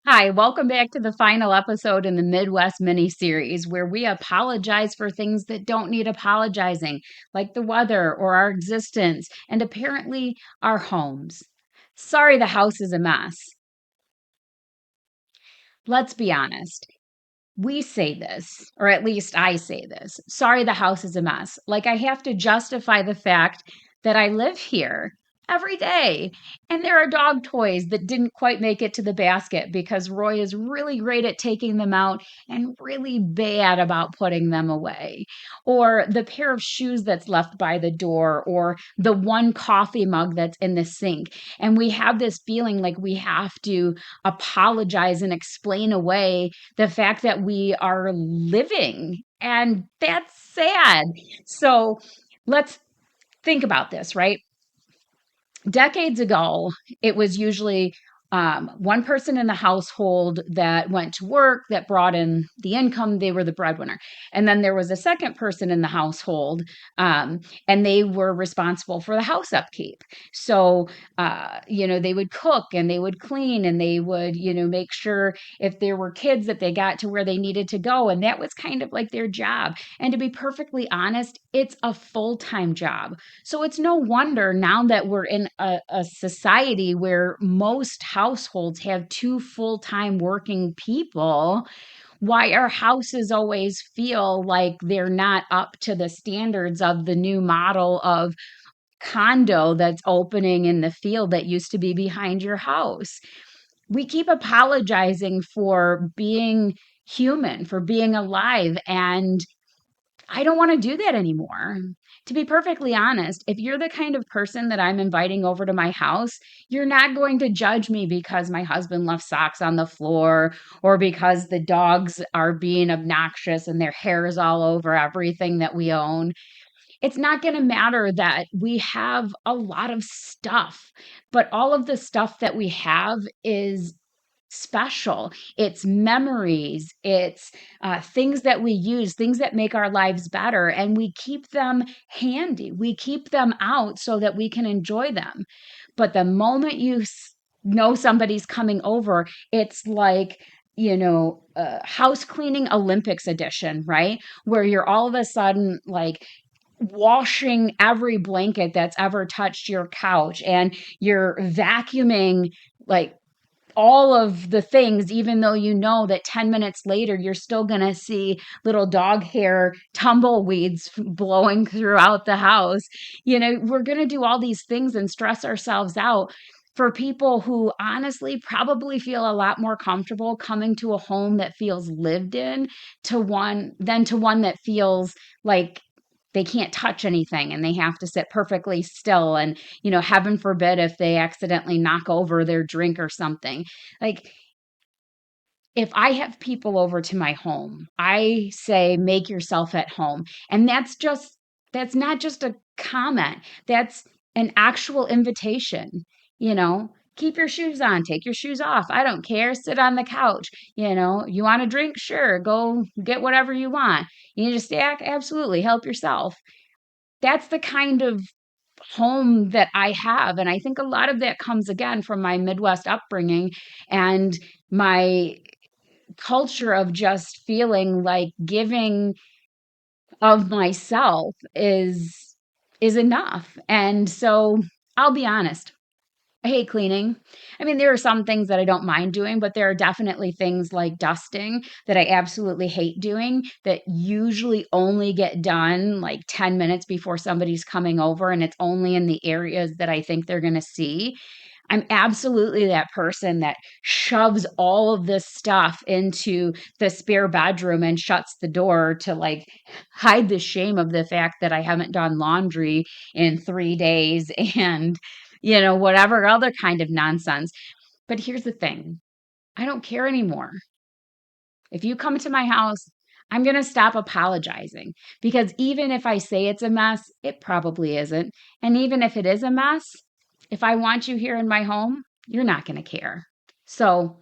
Hi, welcome back to the final episode in the Midwest mini series where we apologize for things that don't need apologizing, like the weather or our existence, and apparently our homes. Sorry, the house is a mess. Let's be honest. We say this, or at least I say this. Sorry, the house is a mess. Like I have to justify the fact that I live here every day. And there are dog toys that didn't quite make it to the basket because Roy is really great at taking them out and really bad about putting them away. Or the pair of shoes that's left by the door, or the one coffee mug that's in the sink. And we have this feeling like we have to apologize and explain away the fact that we are living, and that's sad. So let's think about this, right? Decades ago, it was usually one person in the household that went to work, that brought in the income. They were the breadwinner. And then there was a second person in the household, um, and they were responsible for the house upkeep. So, they would cook and they would clean and they would, make sure if there were kids that they got to where they needed to go. And that was kind of like their job. And to be perfectly honest, it's a full time job. So it's no wonder now that we're in a society where most households have two full time working people, why our houses always feel like they're not up to the standards of the new model of condo that's opening in the field that used to be behind your house. We keep apologizing for being human, for being alive. And I don't want to do that anymore. To be perfectly honest, if you're the kind of person that I'm inviting over to my house, you're not going to judge me because my husband left socks on the floor or because the dogs are being obnoxious and their hair is all over everything that we own. It's not going to matter that we have a lot of stuff, but all of the stuff that we have is special. It's memories, it's things that we use, things that make our lives better, and we keep them handy. We keep them out so that we can enjoy them. But the moment know somebody's coming over, it's like, house cleaning Olympics edition, right? Where you're all of a sudden like washing every blanket that's ever touched your couch and you're vacuuming like all of the things, even though you know that 10 minutes later, you're still going to see little dog hair tumbleweeds blowing throughout the house. We're going to do all these things and stress ourselves out for people who honestly probably feel a lot more comfortable coming to a home that feels lived in to one that feels like they can't touch anything and they have to sit perfectly still, and heaven forbid if they accidentally knock over their drink or something. Like, if I have people over to my home, I say make yourself at home. And that's not just a comment. That's an actual invitation, Keep your shoes on, take your shoes off. I don't care. Sit on the couch. You want a drink? Sure. Go get whatever you want. You need a snack? Absolutely. Help yourself. That's the kind of home that I have. And I think a lot of that comes again from my Midwest upbringing and my culture of just feeling like giving of myself is enough. And so I'll be honest. I hate cleaning. I mean, there are some things that I don't mind doing, but there are definitely things like dusting that I absolutely hate doing that usually only get done like 10 minutes before somebody's coming over, and it's only in the areas that I think they're going to see. I'm absolutely that person that shoves all of this stuff into the spare bedroom and shuts the door to like hide the shame of the fact that I haven't done laundry in 3 days and, whatever other kind of nonsense. But here's the thing, I don't care anymore. If you come to my house, I'm going to stop apologizing because even if I say it's a mess, it probably isn't. And even if it is a mess, if I want you here in my home, you're not going to care. So,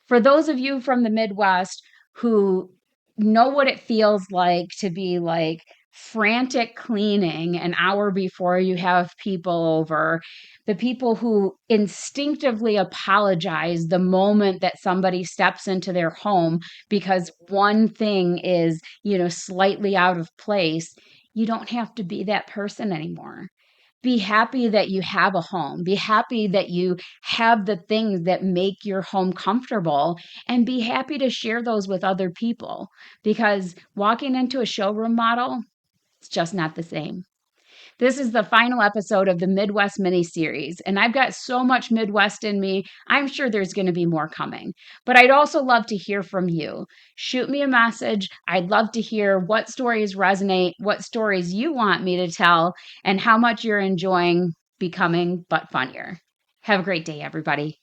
for those of you from the Midwest who know what it feels like to be like frantic cleaning an hour before you have people over, the people who instinctively apologize the moment that somebody steps into their home because one thing is, slightly out of place. You don't have to be that person anymore. Be happy that you have a home. Be happy that you have the things that make your home comfortable, and be happy to share those with other people, because walking into a showroom model, it's just not the same. This is the final episode of the Midwest mini series, and I've got so much Midwest in me. I'm sure there's going to be more coming. But I'd also love to hear from you. Shoot me a message. I'd love to hear what stories resonate, what stories you want me to tell, and how much you're enjoying becoming but funnier. Have a great day, everybody.